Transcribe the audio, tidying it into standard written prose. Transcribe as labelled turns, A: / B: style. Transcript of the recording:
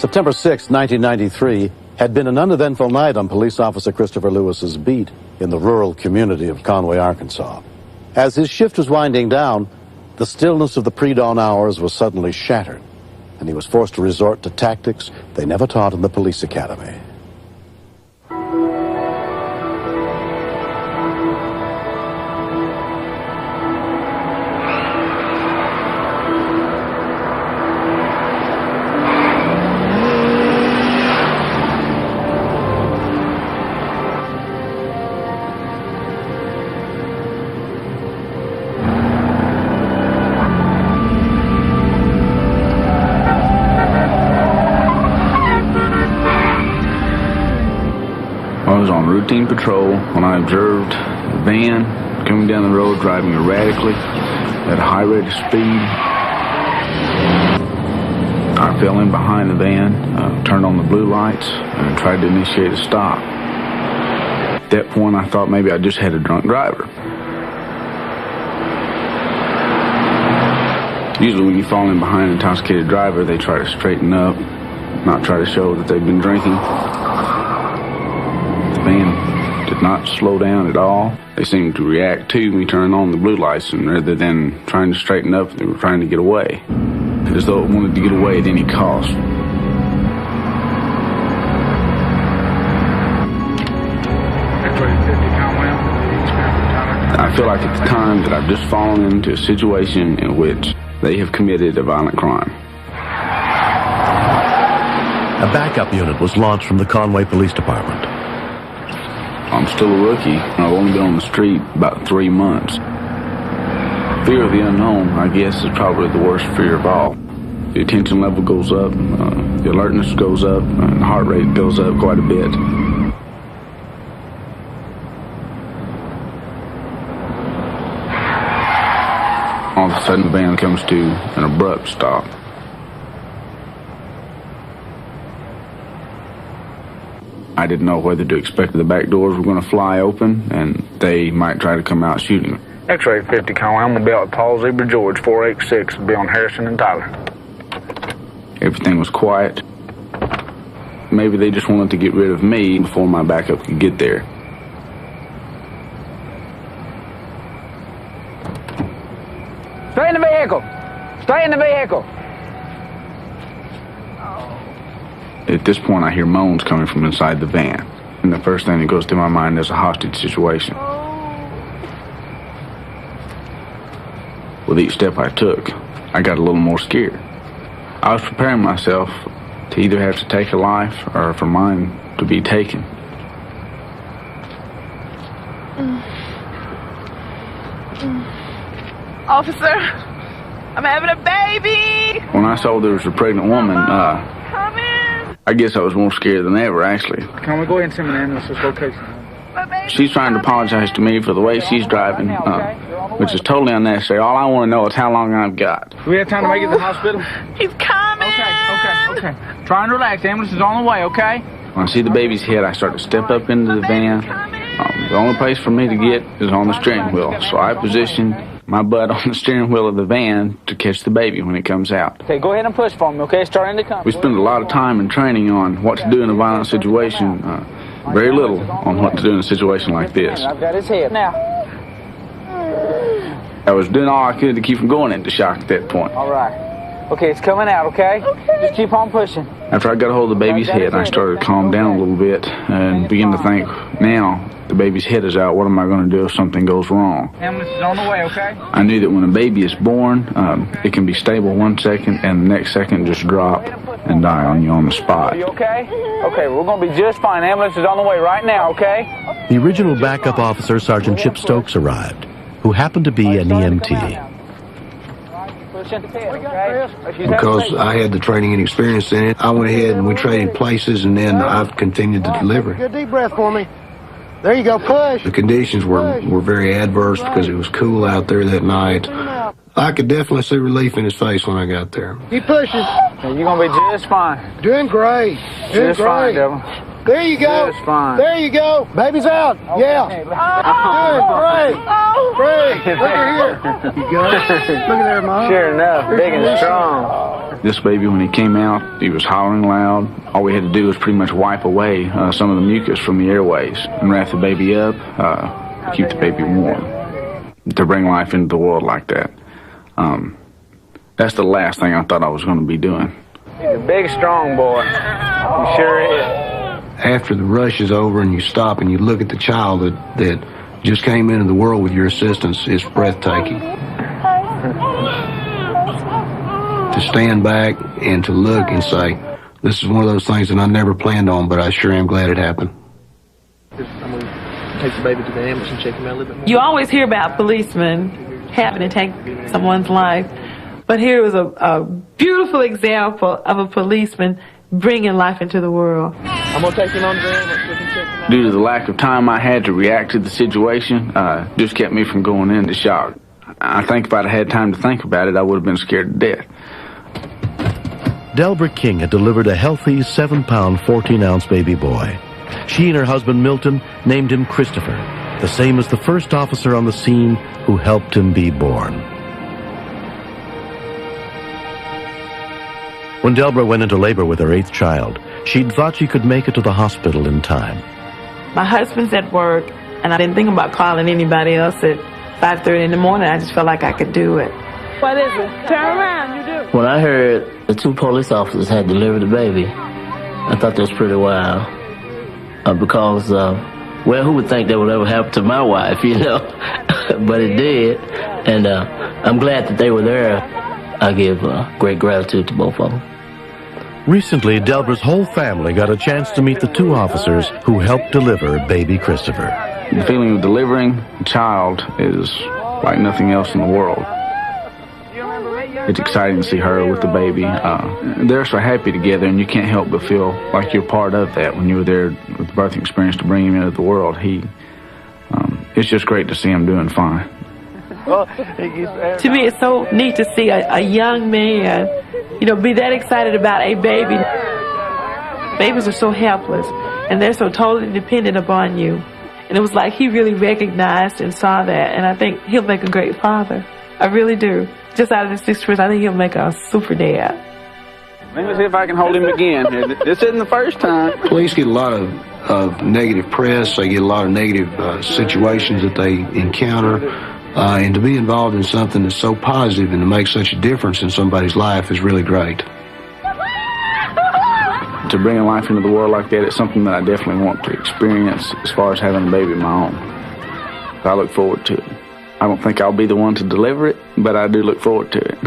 A: September 6, 1993, had been an uneventful night on police officer Christopher Lewis's beat in the rural community of Conway, Arkansas. As his shift was winding down, the stillness of the pre-dawn hours was suddenly shattered, and he was forced to resort to tactics they never taught in the police academy.
B: I was on routine patrol when I observed a van coming down the road driving erratically at a high rate of speed. I fell in behind the van, turned on the blue lights, and tried to initiate a stop. At that point, I thought maybe I just had a drunk driver. Usually when you fall in behind an intoxicated driver, they try to straighten up, not try to show that they've been drinking. The van did not slow down at all. They seemed to react to me turning on the blue lights, and rather than trying to straighten up, they were trying to get away, as though it wanted to get away at any cost. I feel like at the time that I've just fallen into a situation in which they have committed a violent crime.
A: A backup unit was launched from the Conway Police Department.
B: I'm still a rookie, and I've only been on the street about 3 months. Fear of the unknown, I guess, is probably the worst fear of all. The attention level goes up, the alertness goes up, and the heart rate goes up quite a bit. All of a sudden, the van comes to an abrupt stop. I didn't know whether to expect the back doors were going to fly open and they might try to come out shooting.
C: X-ray 50 Conway, I'm going to be out with Paul Zebra George, 486, be on Harrison and Tyler.
B: Everything was quiet. Maybe they just wanted to get rid of me before my backup could get there.
C: Stay in the vehicle! Stay in the vehicle!
B: At this point, I hear moans coming from inside the van. And the first thing that goes through my mind is a hostage situation. With each step I took, I got a little more scared. I was preparing myself to either have to take a life or for mine to be taken.
D: Officer, I'm having a baby!
B: When I saw there was a pregnant woman,
D: Come in!
B: I guess I was more scared than ever, actually.
C: Can we go ahead and send an ambulance to this location?
B: She's trying to apologize to me for the way she's driving, which is totally unnecessary. All I want to know is how long I've got.
C: Do we have time to make it to the hospital?
D: He's coming!
C: Okay. Try and relax. The ambulance is on the way, okay?
B: When I see the baby's head, I start to step up into the van. The only place for me to get is on the steering wheel, so I position my butt on the steering wheel of the van to catch the baby when it comes out.
C: Okay, go ahead and push for me, okay? Starting to come.
B: We spend a lot of time in training on what to do in a violent situation, very little on what to do in a situation like this.
C: I've got his head now.
B: I was doing all I could to keep from going into shock at that point.
C: All right. Okay, it's coming out, okay? Just keep on pushing.
B: After I got a hold of the baby's head, I started to calm down a little bit and begin to think, now the baby's head is out, what am I going to do if something goes wrong?
C: Ambulance is on the way, okay?
B: I knew that when a baby is born, it can be stable 1 second and the next second just drop and die on you on the spot.
C: Are you okay? Okay, we're going to be just fine. Ambulance is on the way right now, okay?
A: The original backup officer, Sergeant Chip Stokes, arrived, who happened to be an EMT.
E: Because I had the training and experience in it, I went ahead and we traded places, and then I've continued to deliver.
F: Good deep breath for me. There you go, push.
E: The conditions were very adverse because it was cool out there that night. I could definitely see relief in his face when I got there.
F: Keep pushing.
C: You're going to be just fine.
F: Doing great. Doing
C: Just
F: great.
C: fine, Devil.
F: There you go.
C: Just fine.
F: There you go. Baby's out. Yeah. Good. Great. Great. Look at here. You go. Look at there, Mom.
C: Sure enough, big and strong.
B: This baby, when he came out, he was hollering loud. All we had to do was pretty much wipe away some of the mucus from the airways and wrap the baby up, keep the baby warm. To bring life into the world like that, that's the last thing I thought I was going to be doing.
C: He's a big, strong boy. He sure is.
E: After the rush is over and you stop and you look at the child that just came into the world with your assistance, it's breathtaking. To stand back and to look and say, this is one of those things that I never planned on, but I sure am glad it happened.
G: I'm going to take the baby to the ambulance and check him out a little bit more.
D: You always hear about policemen having to take someone's life, but here was a beautiful example of a policeman bringing life into the world.
G: I'm going to take him on to the ambulance. We can check him out.
B: Due to the lack of time I had to react to the situation, just kept me from going into shock. I think if I'd had time to think about it, I would have been scared to death.
A: Delbert King had delivered a healthy 7-pound, 14-ounce baby boy. She and her husband Milton named him Christopher, the same as the first officer on the scene who helped him be born. When Delbert went into labor with her 8th child, she'd thought she could make it to the hospital in time.
D: My husband's at work, and I didn't think about calling anybody else at 5:30 in the morning. I just felt like I could do it. What is it? Turn around, you do.
H: When I heard the 2 police officers had delivered the baby, I thought that was pretty wild. Because, well, who would think that would ever happen to my wife, you know? But it did, and I'm glad that they were there. I give great gratitude to both of them.
A: Recently, Delbert's whole family got a chance to meet the 2 officers who helped deliver baby Christopher.
B: The feeling of delivering a child is like nothing else in the world. It's exciting to see her with the baby. They're so happy together, and you can't help but feel like you're part of that when you were there with the birthing experience to bring him into the world. It's just great to see him doing fine.
D: To me, it's so neat to see a young man, you know, be that excited about a baby. Babies are so helpless, and they're so totally dependent upon you. And it was like he really recognized and saw that, and I think he'll make a great father. I really do. Just out of this experience, I think he'll make a super dad.
B: Let me see if I can hold him again here. This isn't the first time.
E: Police get a lot of negative press. They get a lot of negative situations that they encounter. And to be involved in something that's so positive and to make such a difference in somebody's life is really great.
B: To bring a life into the world like that, it's something that I definitely want to experience as far as having a baby of my own. I look forward to it. I don't think I'll be the one to deliver it, but I do look forward to it.